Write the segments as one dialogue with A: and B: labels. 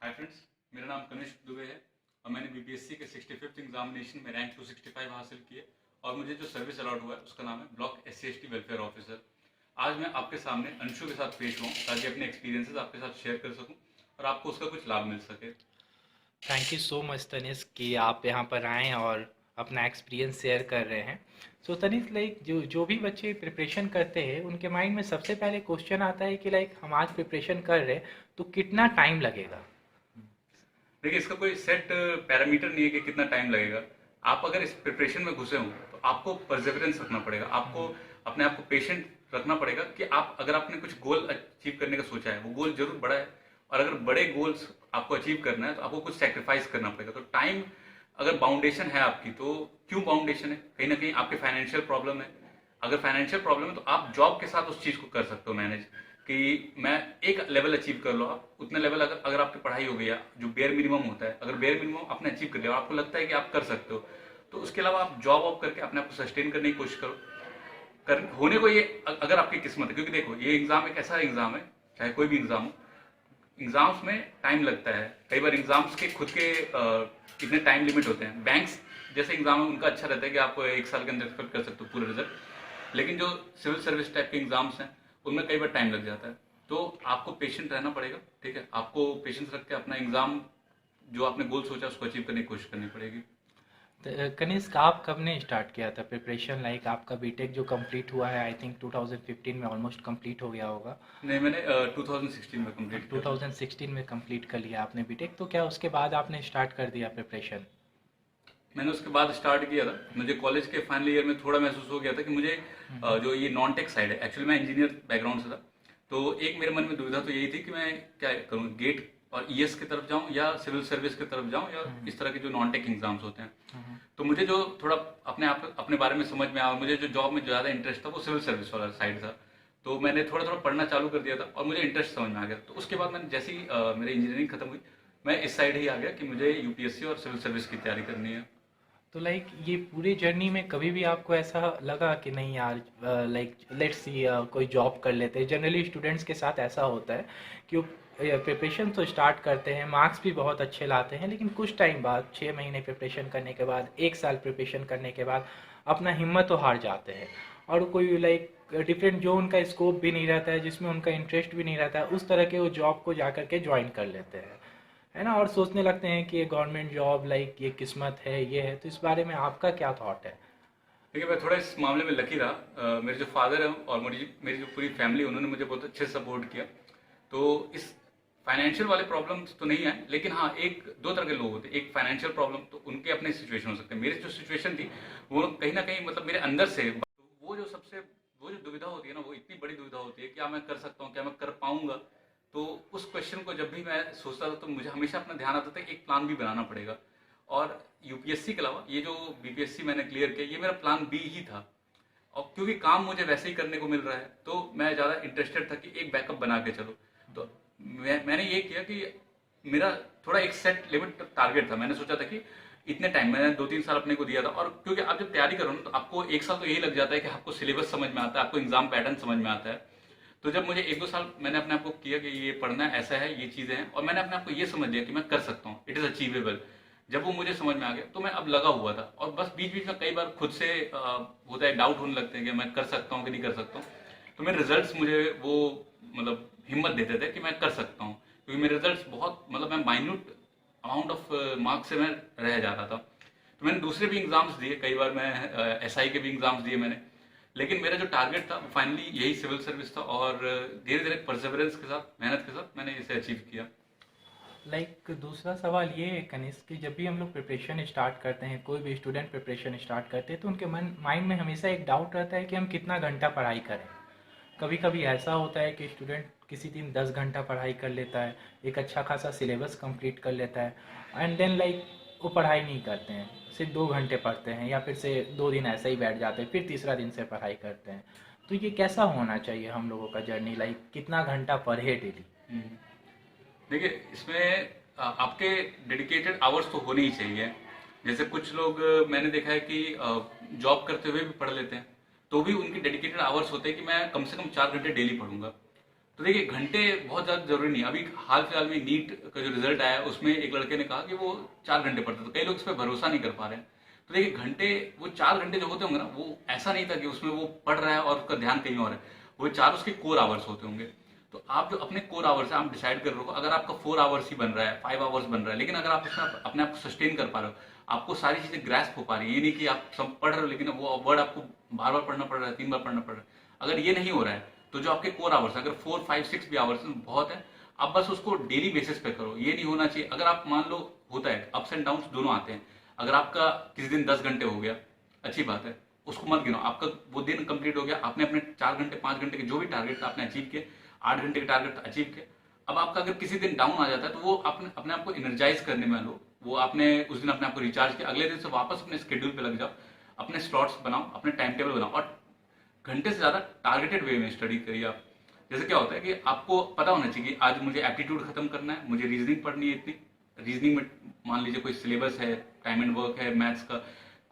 A: Hi friends, मेरा नाम कनिष्क दुबे है और मैंने बीपीएससी के 65th एग्जामिनेशन में रैंक 265 हासिल किए और मुझे जो सर्विस अलॉट हुआ है उसका नाम है ब्लॉक SC/ST वेलफेयर ऑफिसर। आज मैं आपके सामने अंशु के साथ पेश हुआ ताकि अपने एक्सपीरियंसेस आपके साथ शेयर कर सकूं और आपको उसका कुछ लाभ मिल सके।
B: Thank you so much Tanishq कि आप यहाँ पर आएँ और अपना एक्सपीरियंस शेयर कर रहे हैं। सो तनिष्क लाइक जो जो भी बच्चे प्रिपरेशन करते हैं उनके माइंड में सबसे पहले क्वेश्चन आता है कि लाइक हम आज प्रिपरेशन कर रहे हैं तो कितना टाइम लगेगा।
A: देखिए, इसका कोई सेट पैरामीटर नहीं है कि कितना टाइम लगेगा। आप अगर इस प्रिपरेशन में घुसे हों तो आपको परसेवरेंस रखना पड़ेगा, आपको अपने आप को पेशेंट रखना पड़ेगा कि आप अगर आपने कुछ गोल अचीव करने का सोचा है वो गोल जरूर बड़ा है और अगर बड़े गोल्स आपको अचीव करना है तो आपको कुछ सेक्रीफाइस करना पड़ेगा। तो टाइम अगर बाउंडेशन है आपकी, तो क्यों बाउंडेशन है? कहीं ना कहीं आपके फाइनेंशियल प्रॉब्लम है। अगर फाइनेंशियल प्रॉब्लम है तो आप जॉब के साथ उस चीज को कर सकते हो मैनेज, कि मैं एक लेवल अचीव कर लो। आप उतने लेवल अगर अगर आपकी पढ़ाई हो गई है, जो बेयर मिनिमम होता है, अगर बेयर मिनिमम आपने अचीव कर लिया और आपको लगता है कि आप कर सकते हो, तो उसके अलावा आप जॉब ऑफ करके अपने आप को सस्टेन करने की कोशिश करो। होने को ये अगर आपकी किस्मत है, क्योंकि देखो ये एग्जाम एक ऐसा एग्जाम है, चाहे कोई भी एग्जाम हो, एग्जाम्स में टाइम लगता है। कई बार एग्जाम्स के खुद के इतने टाइम लिमिट होते हैं। बैंक्स जैसे एग्जाम है उनका अच्छा रहता है कि आप एक साल के अंदर एक्सपेक्ट कर सकते हो पूरा रिजल्ट, लेकिन जो सिविल सर्विस टाइप के एग्जाम्स हैं उनमें कई बार टाइम लग जाता है। तो आपको पेशेंट रहना पड़ेगा, ठीक है? आपको पेशेंस रख के अपना एग्जाम जो आपने गोल सोचा उसको अचीव करने की कोशिश करनी पड़ेगी।
B: तो कनिष्क आप कब ने स्टार्ट किया था प्रिपरेशन? लाइक आपका बीटेक जो कंप्लीट हुआ है आई थिंक 2015 में ऑलमोस्ट कंप्लीट हो गया होगा।
A: नहीं, मैंने 2016 में कंप्लीट किया था।
B: 2016 में कंप्लीट कर लिया आपने बीटेक, तो क्या उसके बाद आपने स्टार्ट कर दिया प्रिपरेशन?
A: मैंने उसके बाद स्टार्ट किया था। मुझे कॉलेज के फाइनल ईयर में थोड़ा महसूस हो गया था कि मुझे जो ये नॉन टेक साइड है, एक्चुअली मैं इंजीनियर बैकग्राउंड से था, तो एक मेरे मन में दुविधा तो यही थी कि मैं क्या करूँ, गेट और ईएस की तरफ जाऊँ या सिविल सर्विस की तरफ जाऊँ या इस तरह के जो नॉन टेक एग्जाम्स होते हैं। तो मुझे जो थोड़ा अपने बारे में समझ में आया, मुझे जो जॉब में ज़्यादा इंटरेस्ट था वो सिविल सर्विस वाला साइड था। तो मैंने थोड़ा थोड़ा पढ़ना चालू कर दिया था और मुझे इंटरेस्ट समझ में आ गया। तो उसके बाद मैंने जैसी मेरी इंजीनियरिंग खत्म हुई, मैं इस साइड ही आ गया कि मुझे यूपीएससी और सिविल सर्विस की तैयारी करनी है।
B: तो लाइक ये पूरी जर्नी में कभी भी आपको ऐसा लगा कि नहीं यार, लाइक लेट्स सी कोई जॉब कर लेते हैं? जनरली स्टूडेंट्स के साथ ऐसा होता है कि वो प्रिपरेशन तो स्टार्ट करते हैं, मार्क्स भी बहुत अच्छे लाते हैं, लेकिन कुछ टाइम बाद 6 महीने प्रिपरेशन करने के बाद, 1 साल प्रिपरेशन करने के बाद अपना हिम्मत तो हार जाते हैं और कोई लाइक डिफरेंट जो उनका स्कोप भी नहीं रहता है, जिसमें उनका इंटरेस्ट भी नहीं रहता है, उस तरह के वो जॉब को जा करके ज्वाइन कर लेते हैं, है ना? और सोचने लगते हैं कि ये गवर्नमेंट जॉब लाइक ये किस्मत है, ये है। तो इस बारे में आपका क्या थॉट है?
A: देखिए, मैं थोड़ा इस मामले में लकी रहा। मेरे जो फादर हैं और मेरी जो पूरी फैमिली, उन्होंने मुझे बहुत अच्छे से सपोर्ट किया। तो इस फाइनेंशियल वाले प्रॉब्लम्स तो नहीं आए, लेकिन हाँ, एक दो तरह के लोग होते हैं। एक फाइनेंशियल प्रॉब्लम तो उनके अपने सिचुएशन हो सकते हैं। मेरी जो सिचुएशन थी वो कहीं ना कहीं मतलब मेरे अंदर से वो जो दुविधा होती है ना, वो इतनी बड़ी दुविधा होती है, क्या मैं कर सकता हूँ, क्या मैं कर पाऊंगा? तो उस क्वेश्चन को जब भी मैं सोचता था तो मुझे हमेशा अपना ध्यान आता था कि एक प्लान भी बनाना पड़ेगा। और यूपीएससी के अलावा ये जो बीपीएससी मैंने क्लियर किया, ये मेरा प्लान बी ही था। और क्योंकि काम मुझे वैसे ही करने को मिल रहा है तो मैं ज़्यादा इंटरेस्टेड था कि एक बैकअप बना के चलो। तो मैंने ये किया कि मेरा थोड़ा एक सेट लिमिट टारगेट था। मैंने सोचा था कि इतने टाइम, मैंने 2-3 साल अपने को दिया था। और क्योंकि आप जब तैयारी करो ना तो आपको 1 साल तो यही लग जाता है कि आपको सिलेबस समझ में आता है, आपको एग्जाम पैटर्न समझ में आता है। तो जब मुझे 1-2 साल मैंने अपने आप को किया कि ये पढ़ना है, ऐसा है, ये चीज़ें हैं, और मैंने अपने आप को ये समझ लिया कि मैं कर सकता हूँ, इट इज़ अचीवेबल। जब वो मुझे समझ में आ गया तो मैं अब लगा हुआ था। और बस बीच बीच में कई बार खुद से होता है, डाउट होने लगते हैं कि मैं कर सकता हूँ कि नहीं कर सकता हूँ। तो मेरे रिजल्ट्स मुझे वो मतलब हिम्मत देते थे कि मैं कर सकता हूँ, क्योंकि मेरे रिजल्ट्स बहुत मतलब मैं माइन्यूट अमाउंट ऑफ मार्क्स से मैं रह जाता था। तो मैंने दूसरे भी एग्जाम्स दिए, कई बार मैं एसआई के भी एग्जाम्स दिए मैंने, लेकिन मेरा जो टारगेट था वो फाइनली यही सिविल सर्विस था। और धीरे धीरे परसेवरेंस के साथ, मेहनत के साथ मैंने इसे अचीव किया।
B: लाइक दूसरा सवाल ये है कनिष्क कि जब भी हम लोग प्रिपरेशन स्टार्ट करते हैं, कोई भी स्टूडेंट प्रिपरेशन स्टार्ट करते हैं, तो उनके माइंड में हमेशा एक डाउट रहता है कि हम कितना घंटा पढ़ाई करें। कभी कभी ऐसा होता है कि स्टूडेंट किसी दिन 10 घंटा पढ़ाई कर लेता है, एक अच्छा खासा सिलेबस कंप्लीट कर लेता है, एंड देन लाइक वो पढ़ाई नहीं करते हैं, सिर्फ 2 घंटे पढ़ते हैं, या फिर से 2 दिन ऐसे ही बैठ जाते हैं, फिर तीसरा दिन से पढ़ाई करते हैं। तो ये कैसा होना चाहिए हम लोगों का जर्नी, लाइक कितना घंटा पढ़े डेली?
A: हम्म। देखिए, इसमें आपके डेडिकेटेड आवर्स तो होने ही चाहिए। जैसे कुछ लोग मैंने देखा है कि जॉब करते हुए भी पढ़ लेते हैं, तो भी उनके डेडिकेटेड आवर्स होते हैं कि मैं कम से कम 4 घंटे डेली पढ़ूंगा। तो देखिए घंटे बहुत ज़्यादा जरूरी नहीं है। अभी हाल फिलहाल में नीट का जो रिजल्ट आया उसमें एक लड़के ने कहा कि वो 4 घंटे पढ़ता था, कई लोग इस पर भरोसा नहीं कर पा रहे हैं। तो देखिए घंटे, वो 4 घंटे जो होते होंगे ना, वो ऐसा नहीं था कि उसमें वो पढ़ रहा है और उसका ध्यान कहीं और है, वो 4 उसके कोर आवर्स होते होंगे। तो आप जो अपने कोर आवर्स है आप डिसाइड कर रहे हो, अगर आपका 4 आवर्स ही बन रहा है, 5 आवर्स बन रहा है, लेकिन अगर आप उसमें अपने आप को सस्टेन कर पा रहे हो, आपको सारी चीजें ग्रैस्प हो पा रही है, ये नहीं कि आप सब पढ़ रहे हो लेकिन वो वर्ड आपको बार बार पढ़ना पड़ रहा है, 3 बार पढ़ना पड़ रहा है, अगर ये नहीं हो रहा है तो जो आपके कोर आवर्स, अगर 4, 5, 6 भी आवर्स बहुत है, आप बस उसको डेली बेसिस पे करो। ये नहीं होना चाहिए, अगर आप मान लो, होता है अप्स एंड डाउन्स दोनों आते हैं, अगर आपका किसी दिन 10 घंटे हो गया, अच्छी बात है, उसको मत गिनो, आपका वो दिन कंप्लीट हो गया, आपने अपने 4 घंटे 5 घंटे के जो भी टारगेट था आपने अचीव किए, 8 घंटे के टारगेट अचीव किए। अब आपका अगर किसी दिन डाउन आ जाता है तो वो अपने अपने आप को एनर्जाइज करने में लो, वो आपने उस दिन अपने आप को रिचार्ज किया, अगले दिन से वापस अपने स्केड्यूल पे लग जाओ, अपने स्लॉट्स बनाओ, अपने टाइम टेबल बनाओ, और घंटे से ज्यादा टारगेटेड वे में स्टडी करिए आप। जैसे क्या होता है कि आपको पता होना चाहिए कि आज मुझे एप्टीट्यूड खत्म करना है, मुझे रीजनिंग पढ़नी है इतनी, रीजनिंग में मान लीजिए कोई सिलेबस है, टाइम एंड वर्क है, मैथ्स का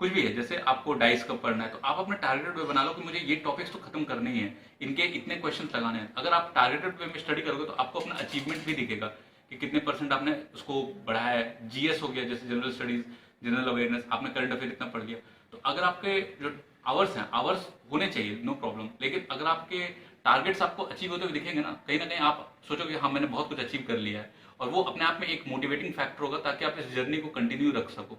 A: कुछ भी है, जैसे आपको डाइस का पढ़ना है, तो आप अपना टारगेटेड वे बना लो कि मुझे ये टॉपिक्स तो खत्म करने ही है, इनके इतने क्वेश्चन लगाने हैं। अगर आप टारगेटेड वे में स्टडी करोगे तो आपको अपना अचीवमेंट भी दिखेगा कि कितने परसेंट आपने उसको बढ़ाया है। जीएस हो गया, जैसे जनरल स्टडीज, जनरल अवेयरनेस, आपने करंट अफेयर इतना पढ़ लिया, तो अगर आपके जो आवर्स हैं, आवर्स होने चाहिए, नो प्रॉब्लम, लेकिन अगर आपके टारगेट्स आपको अचीव होते हुए दिखेंगे ना कहीं आप सोचोगे हाँ मैंने बहुत कुछ अचीव कर लिया है, और वो अपने आप में एक मोटिवेटिंग फैक्टर होगा ताकि आप इस जर्नी को कंटिन्यू रख सको।